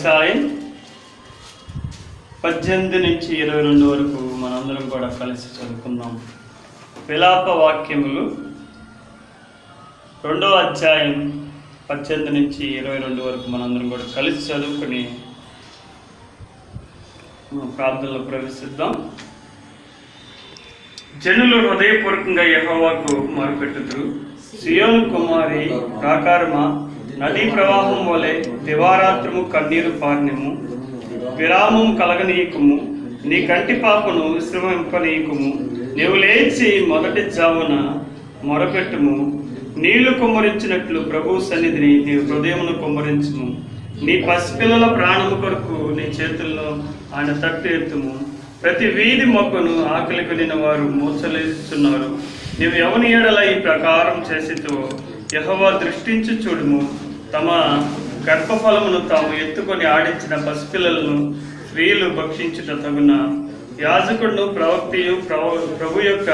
అధ్యాయం 18 నుంచి 22 వరకు మనందరం కూడా కలిసి చదువుకుందాం. విలాప వాక్యములు 2వ అధ్యాయం 18 నుంచి 22 వరకు మనందరం కూడా కలిసి చదువుకుని ప్రార్థనలో ప్రవేశిద్దాం. జనులు హృదయపూర్వకంగా యెహోవాకు మొరపెట్టుదురు. సియోను కుమారి ప్రాకారమా, నదీ ప్రవాహం వలె దివారాత్రము కన్నీరు పార్నిము. విరామం కలగనీయకుము, నీ కంటి పాపను విశ్రమింపనీయకుము. నీవు లేచి మొదటి జామున మొరపెట్టుము. నీళ్లు కుమ్మరించినట్లు ప్రభు సన్నిధిని నీ హృదయమును కుమ్మరించుము. నీ పసిపిల్లల ప్రాణము కొరకు నీ చేతుల్లో ఆయన తట్టు ఎత్తుము. ప్రతి వీధి మొక్కను ఆకలి కొనిన వారు మూర్ఛలేస్తున్నారు. నీవు ఎవని ఎడల ఈ ప్రకారం చేసితో యెహోవా దృష్టించి చూడుము. తమ గర్భఫలమును తాము ఎత్తుకొని ఆడించిన పసిపిల్లలను స్త్రీలు భక్షించుట తగున. యాజకుడును ప్రవక్తయు ప్రభు యొక్క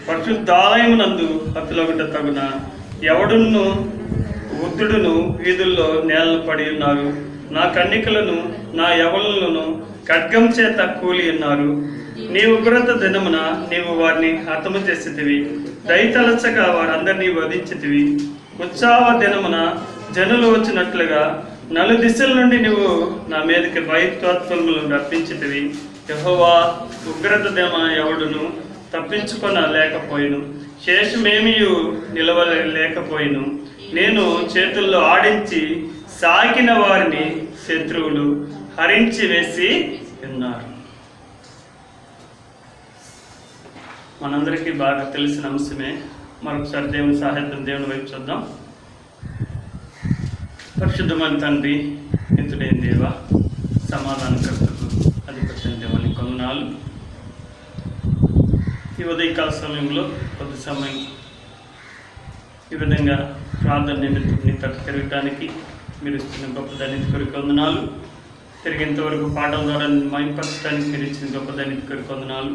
పరిశుద్ధాలయమునందు హతులగుట తగున. ఎవడును వృద్ధుడును వీధుల్లో నేలను పడి ఉన్నారు. నా కన్నికలను నా యవనులను ఖడ్గం చేత కూలి ఉన్నారు. నీ ఉగ్రత దినమున నీవు వారిని హతము చేసితివి. దయతలచగా వారందరినీ వధించితివి. ఉత్సాహ దినమున జనులు వచ్చినట్లుగా నలుదిశల నుండి నువ్వు నా మీదకి భయత్వత్వములు రప్పించితివి. యెహోవా ఉగ్రత దినమున ఎవడును తప్పించుకొన లేకపోయిను, శేషమేమియు నిలవలేకపోయిను. నేను చేతుల్లో ఆడించి సాకిన వారిని శత్రువులు హరించి వేసి ఉన్నారు. మనందరికీ బాగా తెలిసిన అంశమే. మరొకసారి దేవుని సాహిత్యం దేవుని వైపు చూద్దాం. పరిశుద్ధమైన తండ్రి, నిత్యుడైన దేవ, సమాధానకర్తకు అధిపతి దేవాన్ని కొందనాలు. ఈ ఉదయకాల సమయంలో కొద్ది సమయం ఈ విధంగా ప్రార్థన నిమిత్తం నీ తట్టు తిరగడానికి మీరు ఇస్తున్న గొప్ప దానికి కొరకు వందనాలు. తిరిగేంతవరకు పాఠం ద్వారా మైంపరచడానికి మీరు ఇచ్చిన గొప్ప దానికి కొరకు వందనాలు.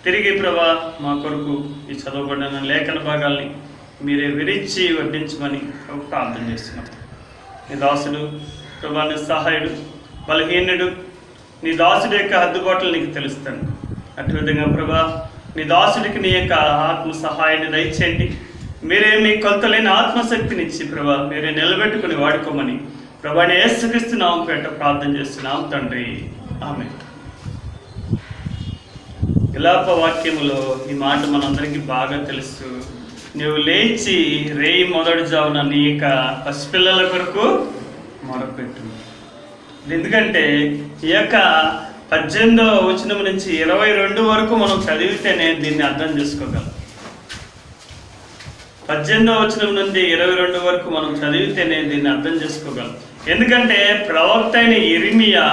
తిరిగి ప్రభా మా కొరకు ఈ చదవబడిన లేఖన భాగాల్ని మీరే విరించి వడ్డించమని ప్రార్థన చేస్తున్నాం. నీ దాసుడు ప్రభా నిస్సహాయుడు, బలహీనుడు, నీ దాసుడి యొక్క హద్దుబాట్లు నీకు తెలుస్తాను. అటు విధంగా ప్రభా నీ దాసుడికి నీ యొక్క ఆత్మ సహాయాన్ని దయచేయండి. మీరే మీ కొలతలేని ఆత్మశక్తినిచ్చి ప్రభా మీరే నిలబెట్టుకుని వాడుకోమని ప్రభాని యేసుక్రీస్తు పేట ప్రార్థన చేస్తున్నాం తండ్రి, ఆమేన్. విలాప వాక్యములో ఈ మాట మనందరికీ బాగా తెలుసు. నువ్వు లేచి రేయి మొదటి జామున నీ యొక్క పసిపిల్లల కొరకు మొరపెట్టు. ఎందుకంటే ఈ యొక్క 18వ వచనం నుంచి 22 వరకు మనం చదివితేనే దీన్ని అర్థం చేసుకోగలం. 18వ వచనం నుండి 22 వరకు మనం చదివితేనే దీన్ని అర్థం చేసుకోగలం. ఎందుకంటే ప్రవక్త అయిన ఇర్మియా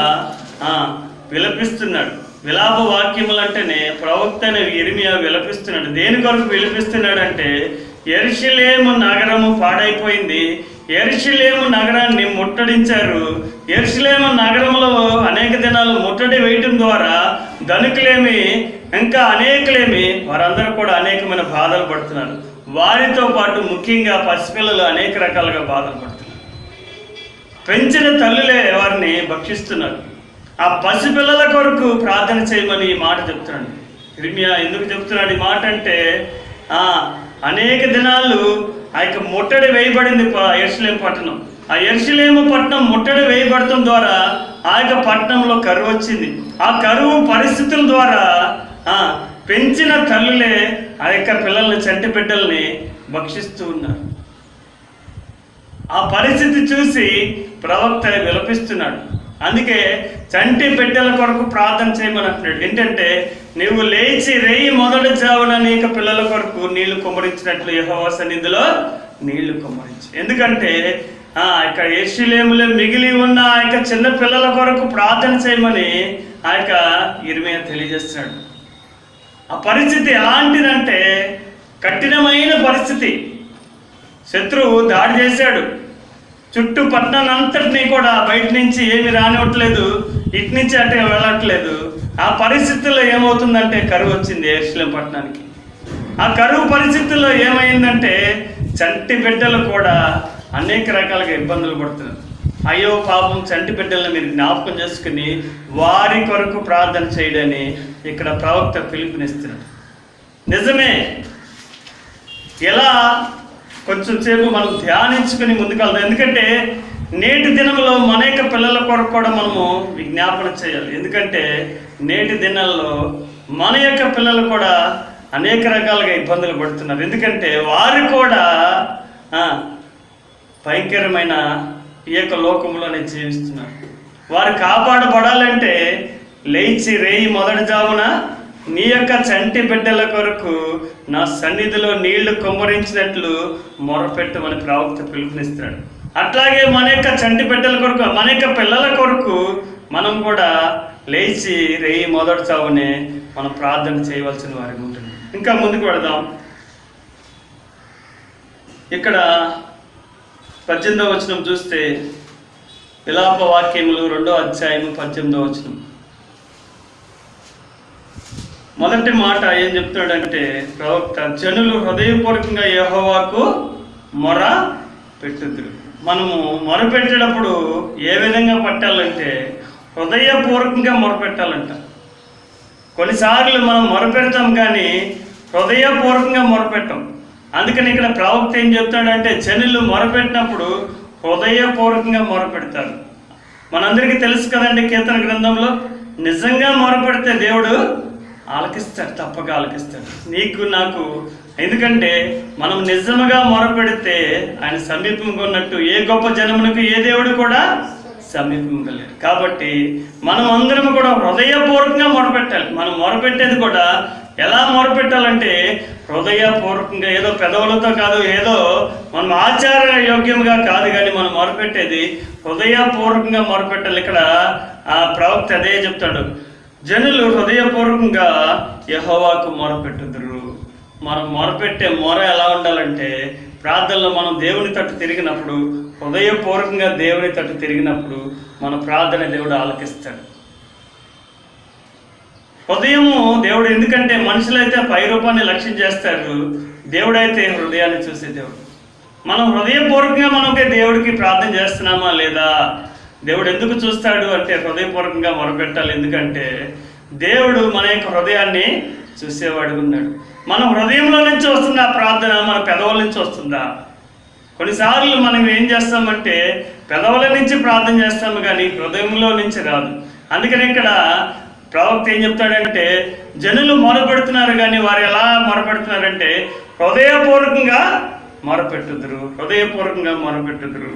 విలపిస్తున్నాడు. విలాప వాక్యములు అంటేనే ప్రవక్త అయిన ఇర్మియా విలపిస్తున్నాడు. దేని కొరకు విలపిస్తున్నాడంటే, యెరూషలేము నగరము పాడైపోయింది, యెరూషలేము నగరాన్ని ముట్టడించారు. యెరూషలేము నగరంలో అనేక దినాలు ముట్టడి వేయటం ద్వారా ధనికులేమి ఇంకా అనేకులేమి వారందరూ కూడా అనేకమైన బాధలు పడుతున్నారు. వారితో పాటు ముఖ్యంగా పసిపిల్లలు అనేక రకాలుగా బాధలు పడుతున్నారు. పెంచిన తల్లులే వారిని భక్షిస్తున్నారు. ఆ పసిపిల్లల కొరకు ప్రార్థన చేయమని ఈ మాట చెప్తున్నాడు ఇర్మియా. ఎందుకు చెప్తున్నాడు ఈ మాట అంటే, అనేక దినాలు ఆ యొక్క ముట్టడి వేయబడింది యెరూషలేము పట్టణం. ఆ యెరూషలేము పట్టణం ముట్టడి వేయబడటం ద్వారా ఆ యొక్క పట్టణంలో కరువు వచ్చింది. ఆ కరువు పరిస్థితుల ద్వారా పెంచిన తల్లులే ఆ యొక్క పిల్లల్ని, చంటి బిడ్డల్ని భక్షిస్తూ ఉన్నారు. ఆ పరిస్థితి చూసి ప్రవక్త విలపిస్తున్నాడు. అందుకే చంటి బిడ్డల కొరకు ప్రార్థన చేయమని అంటున్నాడు. ఏంటంటే, నువ్వు లేచి రేయి మొదటి జామున నీ యొక్క పిల్లల కొరకు నీళ్లు కుమ్మరించినట్లు యెహోవా సన్నిధిలో నీళ్లు కుమ్మరించు. ఎందుకంటే ఆ యొక్క యెరూషలేములో మిగిలి ఉన్న ఆ యొక్క చిన్న పిల్లల కొరకు ప్రార్థన చేయమని ఆ యొక్క ఇర్మియా తెలియజేస్తున్నాడు. ఆ పరిస్థితి ఎలాంటిదంటే, కఠినమైన పరిస్థితి. శత్రువు దాడి చేశాడు. చుట్టూ పట్టణాన్ని అంతటినీ కూడా బయట నుంచి ఏమి రానివ్వట్లేదు, ఇటు నుంచి అటు వెళ్ళట్లేదు. ఆ పరిస్థితుల్లో ఏమవుతుందంటే కరువు వచ్చింది యెరూషలేము పట్టణానికి. ఆ కరువు పరిస్థితుల్లో ఏమైందంటే చంటి బిడ్డలు కూడా అనేక రకాలుగా ఇబ్బందులు పడుతున్నారు. అయ్యో పాపం చంటి బిడ్డలను మీరు జ్ఞాపకం చేసుకుని వారి కొరకు ప్రార్థన చేయడని ఇక్కడ ప్రవక్త పిలుపునిస్తున్నాడు. నిజమే, ఎలా కొంచెం సేపు మనం ధ్యానించుకుని ముందుకెళ్తాం. ఎందుకంటే నేటి దినంలో మన యొక్క పిల్లల కొరకు కూడా మనము విజ్ఞాపన చేయాలి. ఎందుకంటే నేటి దినాల్లో మన యొక్క పిల్లలు కూడా అనేక రకాలుగా ఇబ్బందులు పడుతున్నారు. ఎందుకంటే వారు కూడా భయంకరమైన ఈ యొక్క లోకంలోనే జీవిస్తున్నారు. వారు కాపాడబడాలంటే లేచి రేయి మొదటి జామున నీ యొక్క చంటి బిడ్డల కొరకు నా సన్నిధిలో నీళ్లు కుమ్మరించినట్లు మొరపెట్టమని ప్రవక్త పిలుపునిస్తున్నాడు. అట్లాగే మన యొక్క చంటి బిడ్డల కొరకు, మన యొక్క పిల్లల కొరకు మనం కూడా లేచి రేయి మొదటి చావునే మనం ప్రార్థన చేయవలసిన వారికి ఉంటుంది. ఇంకా ముందుకు వెళదాం. ఇక్కడ 18వ వచనం చూస్తే విలాప వాక్యములు 2వ అధ్యాయము 18వ వచనం మొదటి మాట ఏం చెప్తాడంటే ప్రవక్త, జనులు హృదయపూర్వకంగా యెహోవాకు మొర పెట్టుదురు. మనము మొరపెట్టేటప్పుడు ఏ విధంగా పట్టాలంటే హృదయపూర్వకంగా మొరపెట్టాలంట. కొన్నిసార్లు మనం మొరపెడతాం కానీ హృదయపూర్వకంగా మొరపెట్టాం. అందుకని ఇక్కడ ప్రవక్త ఏం చెప్తాడంటే జనులు మొరపెట్టినప్పుడు హృదయపూర్వకంగా మొరపెడతారు. మనందరికీ తెలుసు కదండి, కీర్తన గ్రంథంలో నిజంగా మొరపెడితే దేవుడు ఆలకిస్తాడు, తప్పక ఆలకిస్తాడు నీకు నాకు. ఎందుకంటే మనం నిజముగా మొరపెడితే ఆయన సమీపంగా ఉన్నట్టు ఏ గొప్ప జనమునకు ఏ దేవుడు కూడా సమీపంగా లేరు. కాబట్టి మనం అందరం కూడా హృదయపూర్వకంగా మొరపెట్టాలి. మనం మొరపెట్టేది కూడా ఎలా మొరపెట్టాలంటే హృదయపూర్వకంగా, ఏదో పెదవులతో కాదు, ఏదో మనం ఆచార యోగ్యంగా కాదు, కానీ మనం మొరపెట్టేది హృదయపూర్వకంగా మొరపెట్టాలి. ఇక్కడ ఆ ప్రవక్త అదే చెప్తాడు, జనులు హృదయపూర్వకంగా యెహోవాకు మొరపెట్టుదురు. మనం మొరపెట్టే మొర ఎలా ఉండాలంటే ప్రార్థనలో మనం దేవుని తట్టు తిరిగినప్పుడు, హృదయపూర్వకంగా దేవుని తట్టు తిరిగినప్పుడు మన ప్రార్థన దేవుడు ఆలకిస్తాడు. హృదయము దేవుడు, ఎందుకంటే మనుషులైతే పై రూపాన్ని లక్ష్యం చేస్తారు, దేవుడైతే హృదయాన్ని చూసే దేవుడు. మనం హృదయపూర్వకంగా మనకే దేవుడికి ప్రార్థన చేస్తున్నామా లేదా? దేవుడు ఎందుకు చూస్తాడు అంటే హృదయపూర్వకంగా మొరపెట్టాలి. ఎందుకంటే దేవుడు మన యొక్క హృదయాన్ని చూసేవాడు ఉన్నాడు. మన హృదయంలో నుంచి వస్తుందా ప్రార్థన, మన పెదవుల నుంచి వస్తుందా? కొన్నిసార్లు మనం ఏం చేస్తామంటే పెదవుల నుంచి ప్రార్థన చేస్తాము కానీ హృదయంలో నుంచి రాదు. అందుకని ఇక్కడ ప్రవక్త ఏం చెప్తాడంటే జనులు మొరపెడుతున్నారు కానీ వారు ఎలా మొరపెడుతున్నారంటే హృదయపూర్వకంగా మొరపెట్టుదురు, హృదయపూర్వకంగా మొరపెట్టుదురు.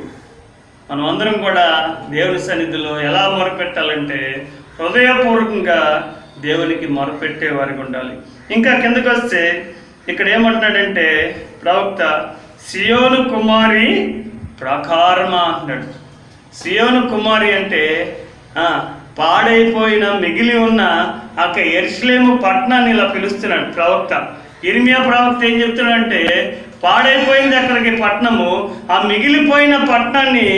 మనం అందరం కూడా దేవుని సన్నిధిలో ఎలా మొరపెట్టాలంటే హృదయపూర్వకంగా దేవునికి మొరపెట్టే వారికి ఉండాలి. ఇంకా కిందకు వస్తే ఇక్కడ ఏమంటున్నాడంటే ప్రవక్త, సియోను కుమారి ప్రాకారమా అంటున్నాడు. సియోను కుమారి అంటే పాడైపోయిన మిగిలి ఉన్న ఆ యెరూషలేము పట్టణాన్ని ఇలా పిలుస్తున్నాడు ప్రవక్త. ఇర్మియా ప్రవక్త ఏం చెప్తున్నాడంటే పాడైపోయింది అక్కడికి పట్టణము, ఆ మిగిలిపోయిన పట్టణాన్ని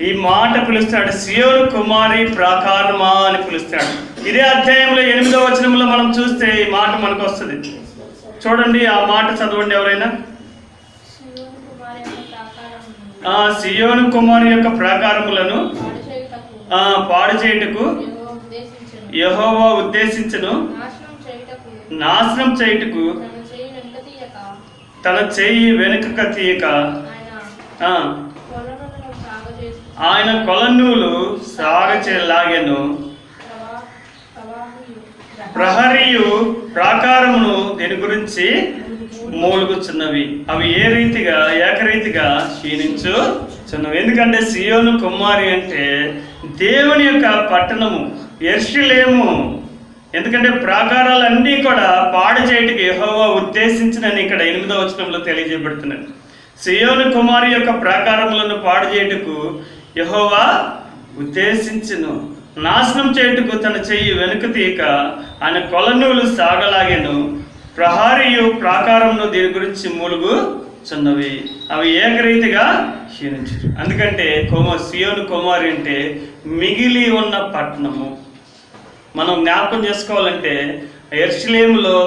ఈ మాట పిలుస్తాడు, సియోను కుమారి ప్రాకారమా అని పిలుస్తాడు. ఇదే అధ్యాయంలో 8వ వచనంలో మనం చూస్తే ఈ మాట మనకు వస్తుంది. చూడండి, ఆ మాట చదవండి ఎవరైనా. సియోను కుమారి యొక్క ప్రాకారములను పాడు చేయుటకు యెహోవా ఉద్దేశించును, నాశనం చేయుటకు తన చెయ్యి వెనుక తీయక ఆయన కొలనూలు సాగచేలాగెను. ప్రహరియు ప్రాకారమును దీని గురించి మూలుగుచున్నవి, అవి ఏ రీతిగా ఏకరీతిగా క్షీణించుచున్నవి. ఎందుకంటే సియోను కుమారి అంటే దేవుని యొక్క పట్టణము, యెరూషలేము. ఎందుకంటే ప్రాకారాలన్నీ కూడా పాడు చేయటికి యెహోవా ఉద్దేశించినని ఇక్కడ 8వ వచనంలో తెలియజేయబడుతున్నది. సియోను కుమారి యొక్క ప్రాకారములను పాడు చేయుటకు యెహోవా ఉద్దేశించును, నాశనం చేయుటకు తన చెయ్యి వెనుక తీయక ఆయన కొలనూలు సాగలాగెను. ప్రహరియు ప్రాకారమును దీని గురించి మూలుగుచున్నవి, అవి ఏకరీతిగా క్షీణించు. అందుకంటే సియోను కుమారి అంటే మిగిలి ఉన్న పట్టణము. మనం జ్ఞాపకం చేసుకోవాలంటే యెరూషలేములో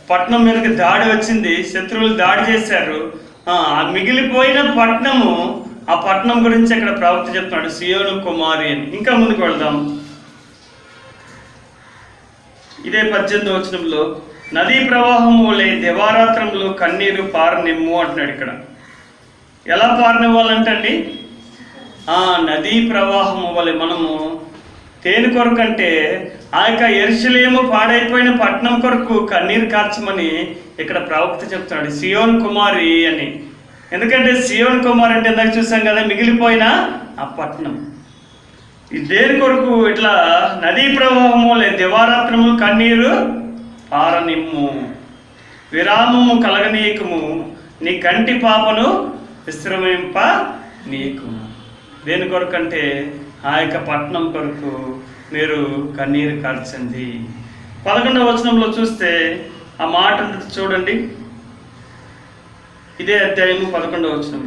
పట్టణం మీదకి దాడి వచ్చింది, శత్రువులు దాడి చేశారు. ఆ మిగిలిపోయిన పట్టణము ఆ పట్టణం గురించి ఇక్కడ ప్రవక్త చెప్తున్నాడు, సియోను కుమారి అని. ఇంకా ముందుకు వెళ్దాం. ఇదే 18వ వచనంలో, నదీ ప్రవాహము వలె దివారాత్రములు కన్నీరు పారనిమ్ము అంటున్నాడు. ఇక్కడ ఎలా పారనివ్వాలంటండి? నదీ ప్రవాహము వలె మనము దేని కొరకు అంటే ఆ యొక్క యెరూషలేము పాడైపోయిన పట్టణం కొరకు కన్నీరు కార్చమని ఇక్కడ ప్రవక్త చెప్తున్నాడు, సియోన్ కుమారి అని. ఎందుకంటే సియోన్ కుమారి అంటే ఇందాక చూసాం కదా, మిగిలిపోయిన ఆ పట్టణం. ఈ దేని కొరకు ఇట్లా నదీ ప్రవాహము లేదా దివారాత్రము కన్నీరు పారనిమ్ము, విరామము కలగనీయకము, నీ కంటి పాపను విశ్రమింప నీకు. దేని కొరకు అంటే ఆ యొక్క పట్టణం కొరకు మీరు కన్నీరు కార్చండి. 11వ వచనంలో చూస్తే ఆ మాట చూడండి. ఇదే అధ్యాయము 11వ వచనం.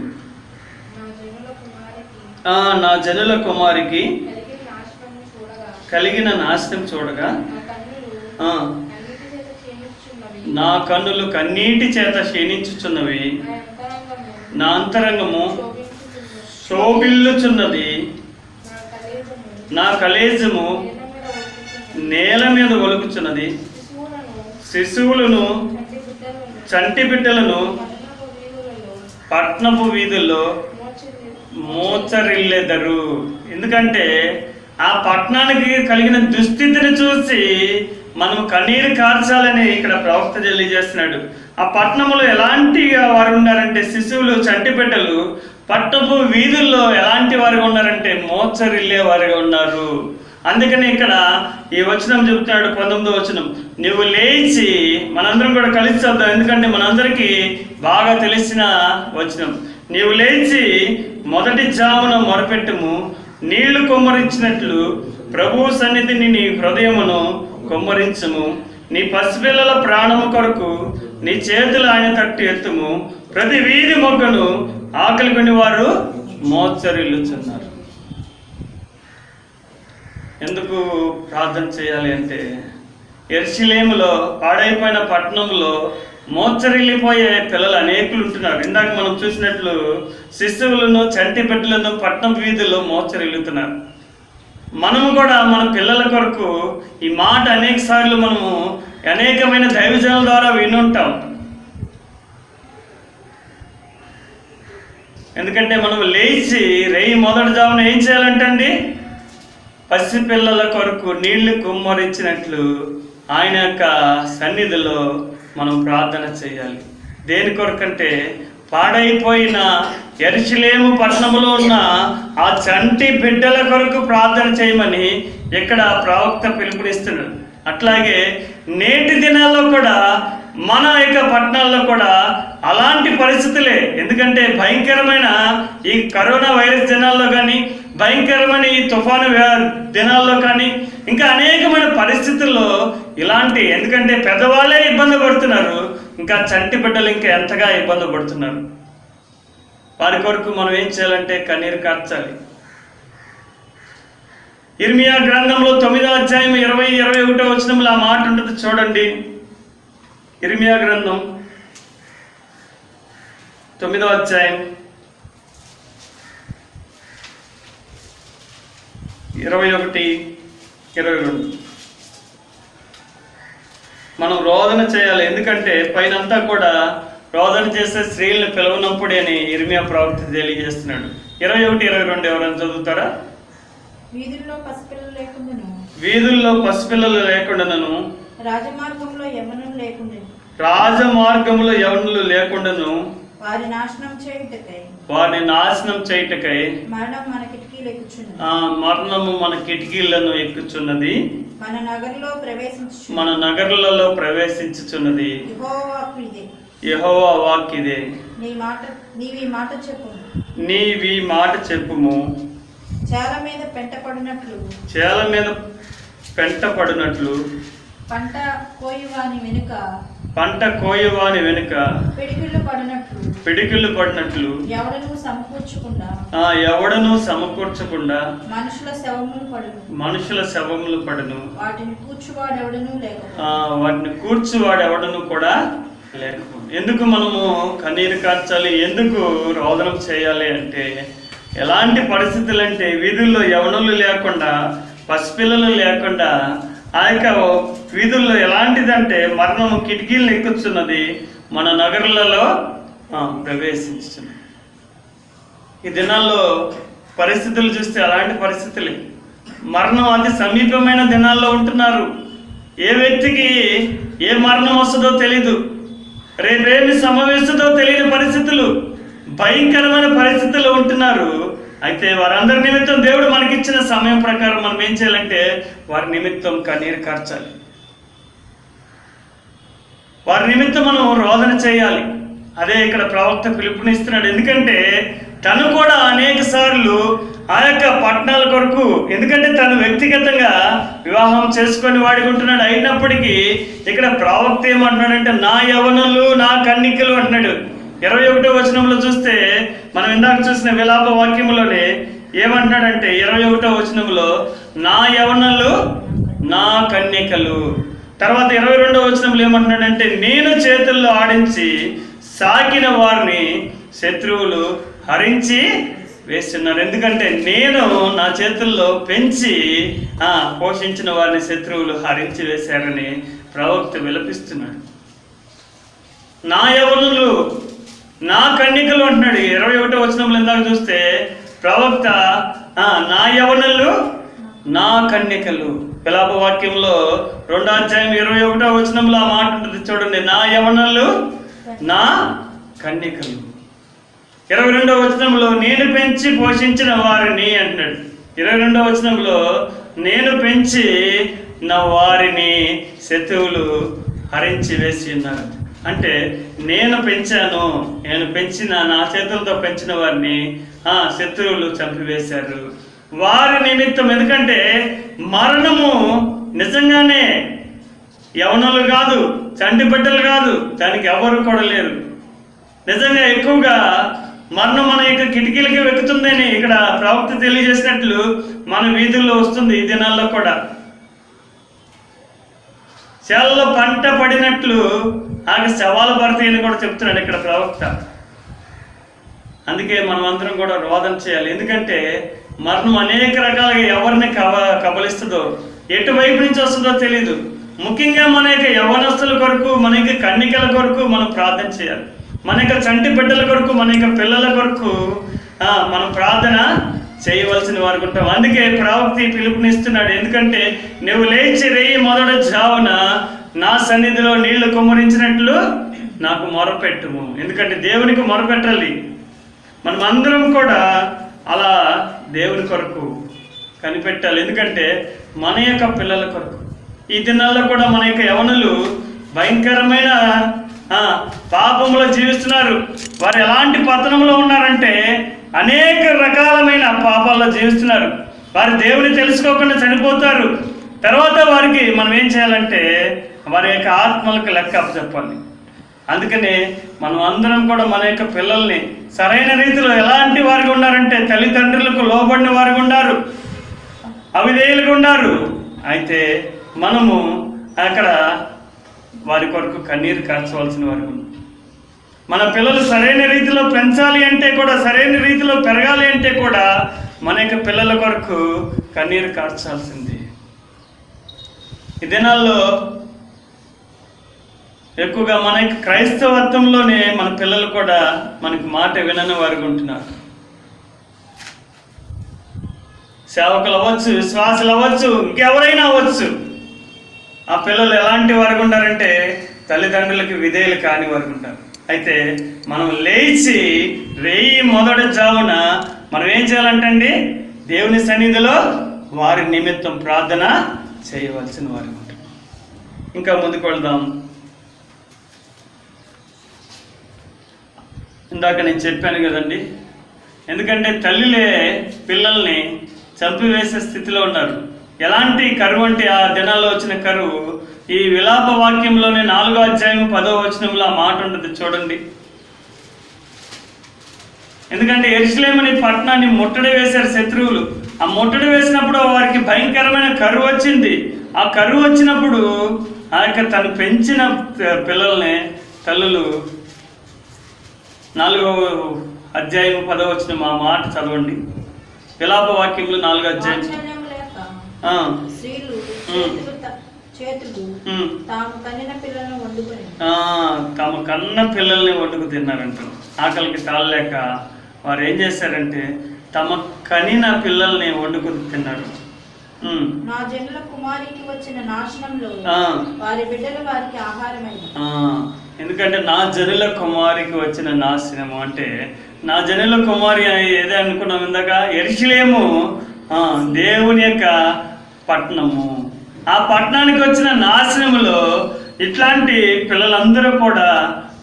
నా జనుల కుమారికి కలిగిన నాశనం చూడగా నా కన్నులు కన్నీటి చేత క్షీణించుచున్నవి, నా అంతరంగము శోభిల్లుచున్నది, నా కలేజము నేల మీద ఒలుకుచున్నది. శిశువులను చంటి బిడ్డలను పట్నపు వీధుల్లో మోచరిల్లెదరు. ఎందుకంటే ఆ పట్టణానికి కలిగిన దుస్థితిని చూసి మనం కన్నీరు కార్చాలని ఇక్కడ ప్రవక్త తెలియజేస్తున్నాడు. ఆ పట్టణంలో ఎలాంటి వారు ఉన్నారంటే శిశువులు, చంటి బిడ్డలు పట్టపు వీధుల్లో ఎలాంటి వారుగా ఉన్నారంటే మోచరిల్లే వారుగా ఉన్నారు. అందుకని ఇక్కడ ఈ వచనం చెప్తున్నాడు, 19వ వచనం, నువ్వు లేచి, మనందరం కూడా కలిసి చదువుతాం ఎందుకంటే మనందరికీ బాగా తెలిసిన వచనం. నీవు లేచి మొదటి జామున మొరపెట్టుము, నీళ్లు కొమ్మరించినట్లు ప్రభువు సన్నిధిని నీ హృదయమును కొమ్మరించుము. నీ పసిపిల్లల ప్రాణము కొరకు నీ చేతులు ఆయన తట్టు ఎత్తుము. ప్రతి వీధి మొగ్గను ఆకలి కొని వారు మోచరిల్లుచున్నారు. ఎందుకు ప్రార్థన చేయాలి అంటే, యెరూషలేములో పాడైపోయిన పట్టణంలో మోచరిల్లిపోయే పిల్లలు అనేకులు ఉంటున్నారు. ఇందాక మనం చూసినట్లు శిశువులను, చంటి బిడ్డలను పట్టణం వీధుల్లో మోచరిల్లుతున్నారు. మనము కూడా మన పిల్లల కొరకు ఈ మాట అనేక సార్లు మనము అనేకమైన దైవజనుల ద్వారా వినుంటాం. ఎందుకంటే మనం లేచి మొదటి జామున ఏం చేయాలంటండి? పసిపిల్లల కొరకు నీళ్లు కుమ్మరించినట్లు ఆయన యొక్క సన్నిధిలో మనం ప్రార్థన చేయాలి. దేని కొరకంటే పాడైపోయిన యెరూషలేము పట్టణంలో ఉన్న ఆ చంటి బిడ్డల కొరకు ప్రార్థన చేయమని ఇక్కడ ప్రవక్త పిలుపునిస్తున్నాడు. అట్లాగే నేటి దినాల్లో కూడా మన యొక్క పట్టణాల్లో కూడా అలాంటి పరిస్థితులే. ఎందుకంటే భయంకరమైన ఈ కరోనా వైరస్ దినాల్లో కానీ, భయంకరమైన ఈ తుఫాను దినాల్లో కానీ, ఇంకా అనేకమైన పరిస్థితుల్లో ఇలాంటి, ఎందుకంటే పెద్దవాళ్ళే ఇబ్బంది పడుతున్నారు, ఇంకా చంటి బిడ్డలు ఇంకా ఎంతగా ఇబ్బంది పడుతున్నారు. వారి కొరకు మనం ఏం చేయాలంటే కన్నీరు కార్చాలి. ఇర్మియా గ్రంథంలో 9వ అధ్యాయం 20-21 వచనంలో ఆ మాట ఉంటుంది చూడండి. ఇర్మియా గ్రంథం 9వ అధ్యాయం 21-22 మనం రోదన చేయాలి. ఎందుకంటే పైనంతా కూడా రోదన చేసే స్త్రీలను పిలవనప్పుడే అని ఇర్మియా ప్రవక్త తెలియజేస్తున్నాడు. 21-22 ఎవరైనా చదువుతారా? వీధుల్లో పసిపిల్లలు లేకుండాను, రాజమార్గంలో యవనులు లేకుండాను, వారిని నాశనం చేయుటకై మరణము మన కిటికీలను ఎక్కుచున్నది, మన నగరులలో ప్రవేశించుచున్నది. యెహోవా వాక్ ఇదే. నీవి మాట చెప్పుము. చేల మీద పెంట పడినట్లు పంట కోయువాని వెనుక పిడికిళ్ళు పడినట్లు ఎవడను సమకూర్చకుండా మనుషుల శవములు పడును, వాటిని కూర్చువాడు ఎవడను కూడా లేకపోతే. ఎందుకు మనము కన్నీరు కార్చాలి, ఎందుకు రోదనం చేయాలి అంటే ఎలాంటి పరిస్థితులు అంటే వీధుల్లో యవనులు లేకుండా, పసిపిల్లలు లేకుండా, ఆ యొక్క వీధుల్లో ఎలాంటిదంటే మరణము కిటికీలను ఎక్కుతున్నది, మన నగరాలలో ప్రవేశించుతుంది. ఈ దినాల్లో పరిస్థితులు చూస్తే అలాంటి పరిస్థితులే. మరణం అతి సమీపమైన దినాల్లో ఉంటున్నారు. ఏ వ్యక్తికి ఏ మరణం వస్తుందో తెలీదు, రేపేమి సంభవిస్తుందో తెలియని పరిస్థితులు, భయంకరమైన పరిస్థితుల్లో ఉంటున్నారు. అయితే వారందరి నిమిత్తం దేవుడు మనకిచ్చిన సమయం ప్రకారం మనం ఏం చేయాలంటే వారి నిమిత్తం కన్నీరు కార్చాలి, వారి నిమిత్తం మనం రోదన చేయాలి. అదే ఇక్కడ ప్రవక్త పిలుపునిస్తున్నాడు. ఎందుకంటే తను కూడా అనేక సార్లు ఆ యొక్క పట్టణాల కొరకు, ఎందుకంటే తను వ్యక్తిగతంగా వివాహం చేసుకొని వాడుకుంటున్నాడు. అయినప్పటికీ ఇక్కడ ప్రవక్త ఏమంటున్నాడంటే నా యవనులు నా కన్నికలు అంటున్నాడు. 21వ వచనంలో చూస్తే మనం ఇందాక చూసిన విలాప వాక్యంలోనే ఏమంటున్నాడంటే 21వ వచనంలో నా యవనులు నా కన్యకలు. తర్వాత 22వ వచనంలో ఏమంటున్నాడంటే నేను చేతుల్లో ఆడించి సాకిన వారిని శత్రువులు హరించి వేస్తున్నారు. ఎందుకంటే నేను నా చేతుల్లో పెంచి పోషించిన వారిని శత్రువులు హరించి వేశారని ప్రవక్త విలపిస్తున్నాడు. నా యవనులు నా కన్యకలు అంటున్నాడు. 21వ వచనంలో ఇందాక చూస్తే ప్రవక్త నా యవనులు నా కన్యకలు. విలాప వాక్యంలో 2వ అధ్యాయం 21వ వచనంలో ఆ మాట ఉంటుంది చూడండి, నా యవనులు నా కన్యకలు. 22వ వచనంలో నేను పెంచి పోషించిన వారిని అంటున్నాడు. 22వ వచనంలో నేను పెంచి నా వారిని శత్రువులు హరించి వేసి ఉన్నారు. అంటే నేను పెంచాను, నేను పెంచిన నా చేతులతో పెంచిన వారిని శత్రువులు చంపివేశారు వారి నిమిత్తం. ఎందుకంటే మరణము నిజంగానే యవనులు కాదు, చంటి బిడ్డలు కాదు, దానికి ఎవరు కూడా లేరు. నిజంగా ఎక్కువగా మరణం మన యొక్క కిటికీలకి వెక్కుతుందని ఇక్కడ ప్రవక్త తెలియజేసినట్లు మన వీధుల్లో వస్తుంది. ఈ దినాల్లో కూడా శవాల పంట పడినట్లు శవాలు పడతాయని కూడా చెప్తున్నాడు ఇక్కడ ప్రవక్త. అందుకే మనం అందరం కూడా రోదన చేయాలి. ఎందుకంటే మరణం అనేక రకాలుగా ఎవరిని కబలిస్తుందో, ఎటువైపు నుంచి వస్తుందో తెలీదు. ముఖ్యంగా మన యొక్క యవ్వనస్తుల కొరకు, మన యొక్క కన్యకల కొరకు మనం ప్రార్థన చేయాలి. మన యొక్క చంటి బిడ్డల కొరకు, మన యొక్క పిల్లల కొరకు మనం ప్రార్థన చేయవలసిన వారికి ఉంటాం. అందుకే ప్రవక్త పిలుపునిస్తున్నాడు. ఎందుకంటే నువ్వు లేచి రేయి మొదట జావున నా సన్నిధిలో నీళ్లు కుమ్మరించినట్లు నాకు మొరపెట్టుము. ఎందుకంటే దేవునికి మొరపెట్టాలి. మనం అందరం కూడా అలా దేవుని కొరకు కనిపెట్టాలి. ఎందుకంటే మన యొక్క పిల్లల కొరకు. ఈ దినాల్లో కూడా మన యొక్క యవనులు భయంకరమైన పాపంలో జీవిస్తున్నారు. వారు ఎలాంటి పతనంలో ఉన్నారంటే అనేక రకాలమైన పాపాల్లో జీవిస్తున్నారు. వారు దేవుని తెలుసుకోకుండా చనిపోతారు. తర్వాత వారికి మనం ఏం చేయాలంటే వారి యొక్క ఆత్మలకు లెక్క చెప్పాలి. అందుకనే మనం అందరం కూడా మన యొక్క పిల్లల్ని సరైన రీతిలో ఎలాంటి వారికి ఉన్నారంటే తల్లిదండ్రులకు లోబడిన వారికి ఉన్నారు, అవిధేయులుగా ఉన్నారు. అయితే మనము అక్కడ వారి కొరకు కన్నీరు కార్చవలసిన వారు. మన పిల్లలు సరైన రీతిలో పెంచాలి అంటే కూడా, సరైన రీతిలో పెరగాలి అంటే కూడా మన యొక్క పిల్లల కొరకు కన్నీరు కార్చాల్సింది. ఈ దినాల్లో ఎక్కువగా మన యొక్క క్రైస్తవత్వంలోనే మన పిల్లలు కూడా మనకి మాట వినని వారికి ఉంటున్నారు. సేవకులు అవ్వచ్చు, విశ్వాసులు అవ్వచ్చు, ఇంకెవరైనా అవ్వచ్చు. ఆ పిల్లలు ఎలాంటి వారికి ఉంటారంటే తల్లిదండ్రులకి విధేయులు కాని వారికి ఉంటారు. అయితే మనం లేచి రేయి మొదటి జామున మనం ఏం చేయాలంటండి, దేవుని సన్నిధిలో వారి నిమిత్తం ప్రార్థన చేయవలసిన వారు ఉంటారు. ఇంకా ముందుకు వెళ్దాం. ఇందాక నేను చెప్పాను కదండి, ఎందుకంటే తల్లిలే పిల్లల్ని చంపివేసే స్థితిలో ఉన్నారు. ఎలాంటి కరువు అంటే ఆ దినాల్లో వచ్చిన కరువు ఈ విలాప వాక్యంలోనే 4వ అధ్యాయం 10వ వచనంలో ఆ మాట ఉంటుంది చూడండి. ఎందుకంటే యెరూషలేముని పట్టణాన్ని ముట్టడి వేశారు శత్రువులు. ఆ ముట్టడి వేసినప్పుడు వారికి భయంకరమైన కరువు వచ్చింది. ఆ కరువు వచ్చినప్పుడు ఆ యొక్క తను పెంచిన పిల్లల్ని తల్లులు 4వ అధ్యాయం 10వ మా మాట చదవండి. విలాప వాక్యములు 4వ అధ్యాయం. వాత్సల్యము లేక ఆ, స్త్రీలు చేతులు తాము కనిన పిల్లలను వండుకొని తమ కన్న పిల్లల్ని వండుకు తిన్నారంట. ఆకలికి తాళలేక వారు ఏం చేశారంటే తమ కనిన పిల్లల్ని వండుకు తిన్నారు. నా జనుల కుమారికి వచ్చిన నాశనంలో వారి బిడ్డలు వారికి ఆహారమైంది. ఎందుకంటే నా జనుల కుమారికి వచ్చిన నాశనము అంటే నా జనుల కుమారి ఏదో అనుకున్నాం ఇందాక, యెరూషలేము దేవుని యొక్క పట్టణము. ఆ పట్టణానికి వచ్చిన నాశనములో ఇట్లాంటి పిల్లలందరూ కూడా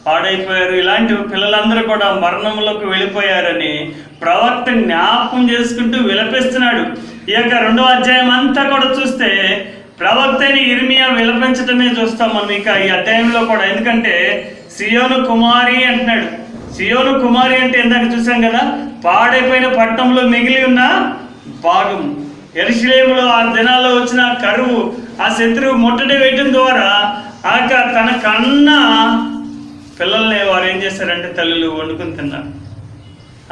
పాడైపోయారు, ఇలాంటి పిల్లలందరూ కూడా మరణంలోకి వెళ్ళిపోయారని ప్రవక్త జ్ఞాపకం చేసుకుంటూ విలపిస్తున్నాడు. ఈ యొక్క 2వ అధ్యాయం అంతా కూడా చూస్తే ప్రవక్త అయిన ఇర్మియా విలపించటమే చూస్తాం మనం ఇక ఈ అధ్యాయంలో కూడా. ఎందుకంటే సియోను కుమారి అంటున్నాడు. సియోను కుమారి అంటే ఇందాక చూసాం కదా, పాడైపోయిన పట్టణంలో మిగిలి ఉన్న భాగము. యెరూషలేములో ఆ దినాల్లో వచ్చిన కరువు, ఆ శత్రువు ముట్టడి వేయటం ద్వారా తన కన్న పిల్లల్ని వారు ఏం చేశారంటే తల్లులు వండుకుని తిన్నారు.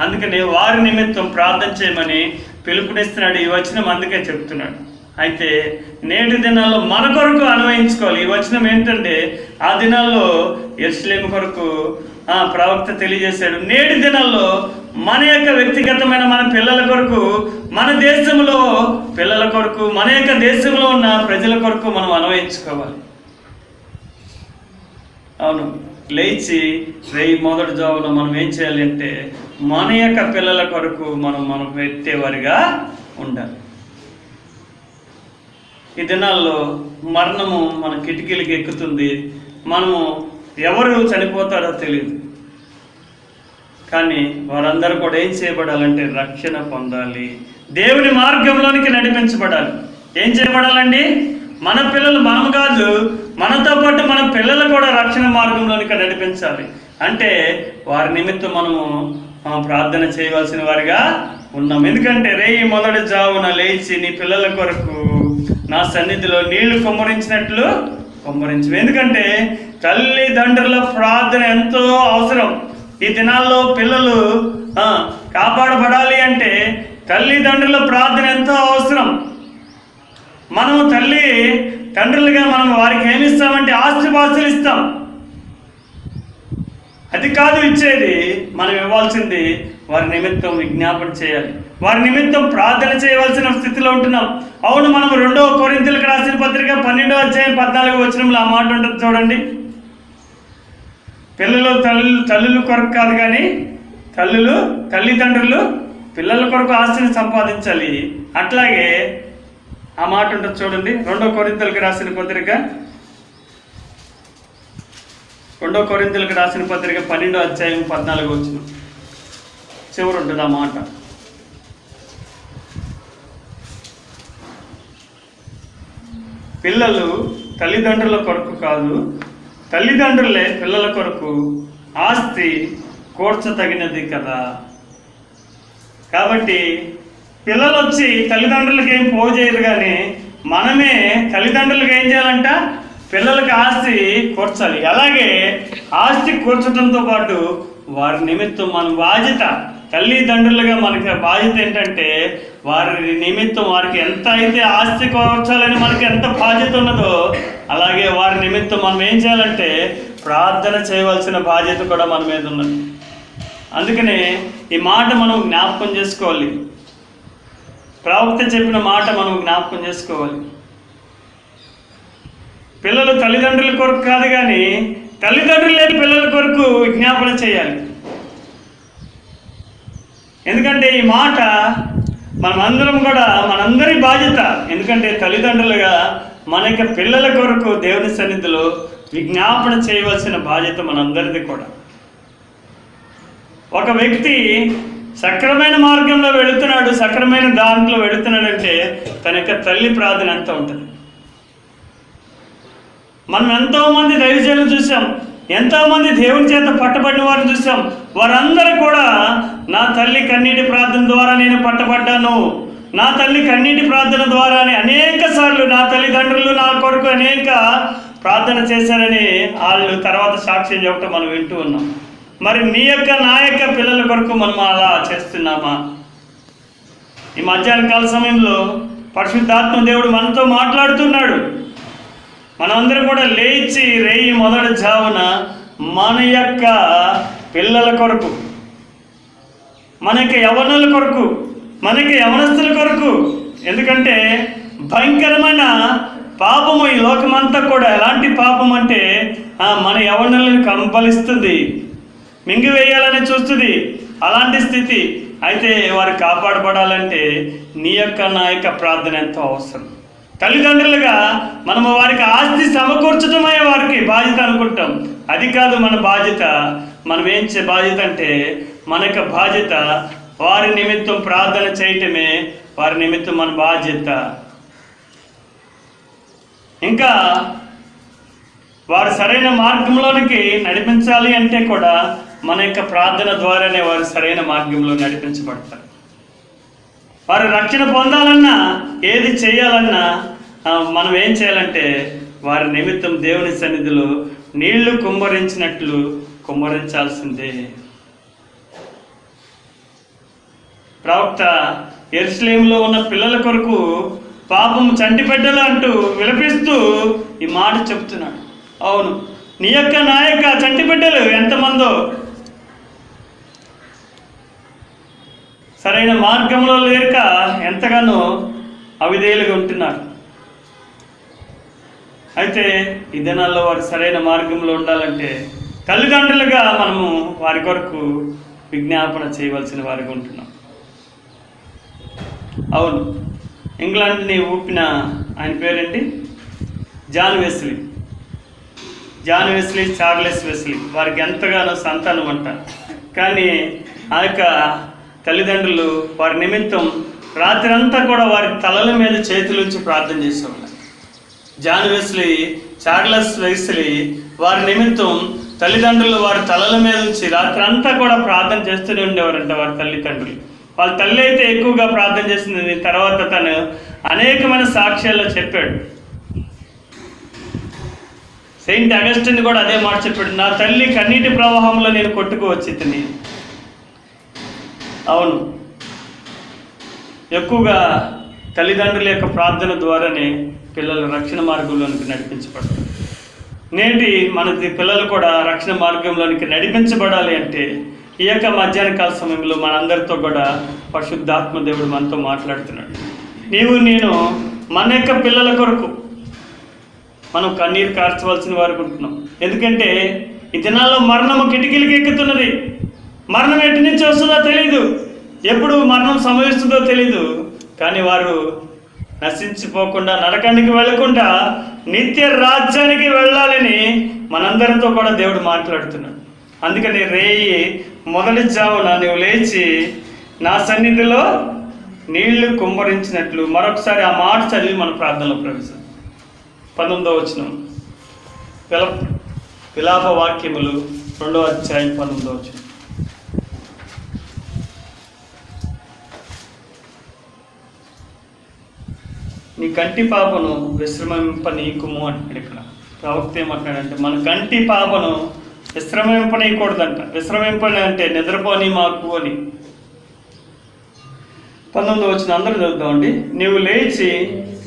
అందుకని వారి నిమిత్తం ప్రార్థన చేయమని పిలుపునిస్తున్నాడు. ఈ వచనం అందుకే చెప్తున్నాడు. అయితే నేటి దినాల్లో మన కొరకు అన్వయించుకోవాలి. ఈ వచనం ఏంటంటే ఆ దినాల్లో యెరూషలేము కొరకు ప్రవక్త తెలియజేశాడు. నేటి దినాల్లో మన యొక్క వ్యక్తిగతమైన మన పిల్లల కొరకు, మన దేశంలో పిల్లల కొరకు, మన యొక్క దేశంలో ఉన్న ప్రజల కొరకు మనం అన్వయించుకోవాలి. అవును, లేచి మొదటి జాబులో మనం ఏం చేయాలి అంటే మన యొక్క పిల్లల కొరకు మనం పెట్టేవారిగా ఉండాలి. ఈ దినాల్లో మరణము మన కిటికీలకి ఎక్కుతుంది. మనము ఎవరు చనిపోతారో తెలియదు, కానీ వారందరూ కూడా ఏం చేయబడాలంటే రక్షణ పొందాలి, దేవుని మార్గంలోనికి నడిపించబడాలి. ఏం చేయబడాలండి? మన పిల్లలు, మనం కాదు, మనతో పాటు మన పిల్లలు కూడా రక్షణ మార్గంలోనికి నడిపించాలి. అంటే వారి నిమిత్తం మనము ప్రార్థన చేయవలసిన వారిగా ఉన్నాం. ఎందుకంటే మొదటి జామున లేచి నీ పిల్లల కొరకు నా సన్నిధిలో నీళ్లు కుమ్మరించినట్లు కుమ్మరించు. ఎందుకంటే తల్లిదండ్రుల ప్రార్థన ఎంతో అవసరం. ఈ దినాల్లో పిల్లలు కాపాడబడాలి అంటే తల్లిదండ్రుల ప్రార్థన ఎంతో అవసరం. మనము తండ్రులుగా మనం వారికి ఏమి ఇస్తామంటే ఆస్తిపాస్తులు ఇస్తాం. అది కాదు ఇచ్చేది. మనం ఇవ్వాల్సింది వారి నిమిత్తం విజ్ఞాపన చేయాలి, వారి నిమిత్తం ప్రార్థన చేయవలసిన స్థితిలో ఉంటున్నాం. అవును, మనం 2వ కొరింథీయులకు రాసిన పత్రిక 12వ అధ్యాయం 14వ వచనంలో ఆ మాట ఉంటుంది చూడండి. పిల్లలు తల్లుల కొరకు కాదు కానీ తల్లిదండ్రులు పిల్లల కొరకు ఆస్తిని సంపాదించాలి. అట్లాగే ఆ మాట ఉంటుంది చూడండి. 2వ కొరింథీయులకు రాసిన పత్రిక 12వ అధ్యాయం 14వ వచనం చివరి ఉంటుంది ఆ మాట. పిల్లలు తల్లిదండ్రుల కొరకు కాదు, తల్లిదండ్రులే పిల్లల కొరకు ఆస్తి కూర్చతగినది కదా. కాబట్టి పిల్లలు వచ్చి తల్లిదండ్రులకి ఏం పోజేయరు, కానీ మనమే తల్లిదండ్రులకు ఏం చేయాలంట? పిల్లలకి ఆస్తి కూర్చాలి. అలాగే ఆస్తి కూర్చడంతో పాటు వారి నిమిత్తం మన బాధ్యత, తల్లిదండ్రులుగా మనకి బాధ్యత ఏంటంటే వారి నిమిత్తం వారికి ఎంత అయితే ఆస్తి కూర్చాలని మనకి ఎంత బాధ్యత ఉన్నదో, అలాగే వారి నిమిత్తం మనం ఏం చేయాలంటే ప్రార్థన చేయవలసిన బాధ్యత కూడా మన మీద ఉన్నది. అందుకనే ఈ మాట మనం జ్ఞాపకం చేసుకోవాలి. ప్రవక్త చెప్పిన మాట మనం జ్ఞాపకం చేసుకోవాలి. పిల్లలు తల్లిదండ్రుల కొరకు కాదు కానీ తల్లిదండ్రులే పిల్లల కొరకు విజ్ఞాపన చేయాలి. ఎందుకంటే ఈ మాట మనమందరం కూడా మనందరి బాధ్యత. ఎందుకంటే తల్లిదండ్రులుగా మన యొక్క పిల్లల కొరకు దేవుని సన్నిధిలో విజ్ఞాపన చేయవలసిన బాధ్యత మనందరిది కూడా. ఒక వ్యక్తి సక్రమైన మార్గంలో వెళుతున్నాడు, సక్రమైన దాంట్లో వెళుతున్నాడంటే తన యొక్క తల్లి ప్రార్థన ఎంత ఉంటుంది. మనం ఎంతోమంది దైవజనులు చూసాం, ఎంతోమంది దేవుని చేత పట్టబడిన వారిని చూసాం. వారందరూ కూడా నా తల్లి కన్నీటి ప్రార్థన ద్వారా నేను పట్టబడ్డాను, నా తల్లి కన్నీటి ప్రార్థన ద్వారానే అనేక సార్లు నా తల్లిదండ్రులు నా కొరకు అనేక ప్రార్థన చేశారని వాళ్ళు తర్వాత సాక్ష్యం చెప్పడం మనం వింటూ ఉన్నాం. మరి నీ యొక్క నా యొక్క పిల్లల కొరకు మనం అలా చేస్తున్నామా? ఈ మధ్యాహ్న కాల సమయంలో పరిశుద్ధాత్మ దేవుడు మనతో మాట్లాడుతున్నాడు. మనందరం కూడా లేచి రేయి మొదటి జామున మన యొక్క పిల్లల కొరకు, మన యొక్క యవనుల కొరకు, మన యొక్క యవనస్తుల కొరకు, ఎందుకంటే భయంకరమైన పాపము ఈ లోకమంతా కూడా ఎలాంటి పాపం అంటే మన యవనులను కంపలిస్తుంది, మింగివేయాలని చూస్తుంది. అలాంటి స్థితి. అయితే వారు కాపాడబడాలంటే నీ యొక్క నా యొక్క ప్రార్థన ఎంతో అవసరం. తల్లిదండ్రులుగా మనము వారికి ఆస్తి సమకూర్చడమే వారికి బాధ్యత అనుకుంటాం. అది కాదు మన బాధ్యత. మనం ఏం బాధ్యత అంటే మన యొక్క బాధ్యత వారి నిమిత్తం ప్రార్థన చేయటమే వారి నిమిత్తం మన బాధ్యత. ఇంకా వారు సరైన మార్గంలోనికి నడిపించాలి అంటే కూడా మన యొక్క ప్రార్థన ద్వారానే వారు సరైన మార్గంలో నడిపించబడతారు. వారు రక్షణ పొందాలన్నా ఏది చేయాలన్నా మనం ఏం చేయాలంటే వారి నిమిత్తం దేవుని సన్నిధిలో నీళ్లు కుమ్మరించినట్లు కుమ్మరించాల్సిందే. ప్రవక్త యెరూషలేములో ఉన్న పిల్లల కొరకు పాపం చంటిపెట్టలు అంటూ విలపిస్తూ ఈ మాట చెప్తున్నాడు. అవును, నీ యొక్క నా యొక్క చంటిపెట్టలు ఎంతమందో సరైన మార్గంలో లేక ఎంతగానో అవిధేయులుగా ఉంటున్నారు. అయితే ఈ దినాల్లో వారు సరైన మార్గంలో ఉండాలంటే తల్లిదండ్రులుగా మనము వారి కొరకు విజ్ఞాపన చేయవలసిన వారిగా ఉంటున్నాం. అవును, ఇంగ్లాండ్ని ఊపిన ఆయన పేరేంటి? John Wesley, Charles Wesley. వారికి ఎంతగానో సంతానం అంట. కానీ ఆ యొక్క తల్లిదండ్రులు వారి నిమిత్తం రాత్రి అంతా కూడా వారి తలల మీద చేతులుంచి ప్రార్థన చేసేవాళ్ళు. జాన్ వెస్లీ, చార్లెస్ వెస్లీ వారి నిమిత్తం తల్లిదండ్రులు వారి తలల మీద ఉంచి రాత్రి అంతా కూడా ప్రార్థన చేస్తూనే ఉండేవారంట వారి తల్లిదండ్రులు. వాళ్ళ తల్లి అయితే ఎక్కువగా ప్రార్థన చేసింది. తర్వాత తను అనేకమైన సాక్ష్యాల్లో చెప్పాడు. సెయింట్ అగస్టిన్ కూడా అదే మాట చెప్పాడు, నా తల్లి కన్నీటి ప్రవాహంలో నేను కొట్టుకువచ్చి తిని. అవును, ఎక్కువగా తల్లిదండ్రుల యొక్క ప్రార్థన ద్వారానే పిల్లలు రక్షణ మార్గంలోనికి నడిపించబడతారు. నేటి మన పిల్లలు కూడా రక్షణ మార్గంలోనికి నడిపించబడాలి అంటే ఈ యొక్క మధ్యాహ్న కాల సమయంలో మనందరితో కూడా పరిశుద్ధాత్మ దేవుడు మనతో మాట్లాడుతున్నాడు. నీవు నేను మన యొక్క పిల్లల కొరకు మనం కన్నీరు కార్చవలసిన వారు ఉంటున్నాం. ఎందుకంటే ఈ దినాల్లో మరణము కిటికీలకి ఎక్కుతున్నది. మరణం ఎటు నుంచి వస్తుందో తెలియదు, ఎప్పుడు మరణం సంభవిస్తుందో తెలియదు. కానీ వారు నశించిపోకుండా, నరకానికి వెళ్లకుండా నిత్య రాజ్యానికి వెళ్ళాలని మనందరితో కూడా దేవుడు మాట్లాడుతున్నాడు. అందుకని రేయి మొదటి జామున నువ్వు లేచి నా సన్నిధిలో నీళ్లు కుమ్మరించినట్లు. మరొకసారి ఆ మాట చదివి మన ప్రార్థనలో ప్రవేశం. 19వ వచనం, విలాప వాక్యములు 2వ అధ్యాయం 19వ వచనం. నీ కంటి పాపను విశ్రమింపనీకుము అంటాడు. ఇక్కడ ప్రవక్త ఏమంటున్నాడంటే మన కంటి పాపను విశ్రమింపనీయకూడదంట. విశ్రమింపని అంటే నిద్రపోని మాకు అని. 19వ వచనం అందరూ చదువుతామండి. నీవు లేచి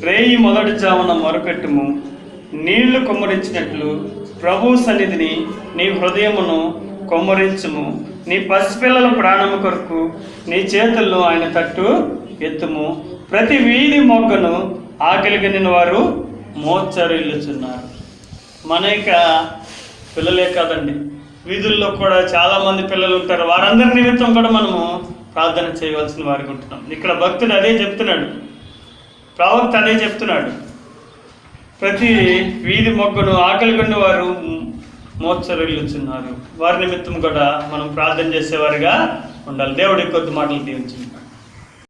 రేయి మొదటి జామున మొరపెట్టుము, నీళ్లు కుమ్మరించినట్లు ప్రభు సన్నిధిని నీ హృదయమును కుమ్మరించుము. నీ పసిపిల్లల ప్రాణము కొరకు నీ చేతుల్లో ఆయన తట్టు ఎత్తుము. ప్రతి వీధి మొగ్గను ఆకలిగనిన వారు మోచరిల్లుచున్నారు. మన యొక్క పిల్లలే కాదండి, వీధుల్లో కూడా చాలామంది పిల్లలు ఉంటారు. వారందరి నిమిత్తం కూడా మనము ప్రార్థన చేయవలసిన వారికి ఉంటున్నాం. ఇక్కడ భక్తుడు అదే చెప్తున్నాడు, ప్రవక్త అదే చెప్తున్నాడు. ప్రతి వీధి మొగ్గను ఆకలిగొన్న వారు మోచరిల్లుచున్నారు. వారి నిమిత్తం కూడా మనం ప్రార్థన చేసేవారిగా ఉండాలి. దేవుడి కొద్ది మాటలు దీవించండి.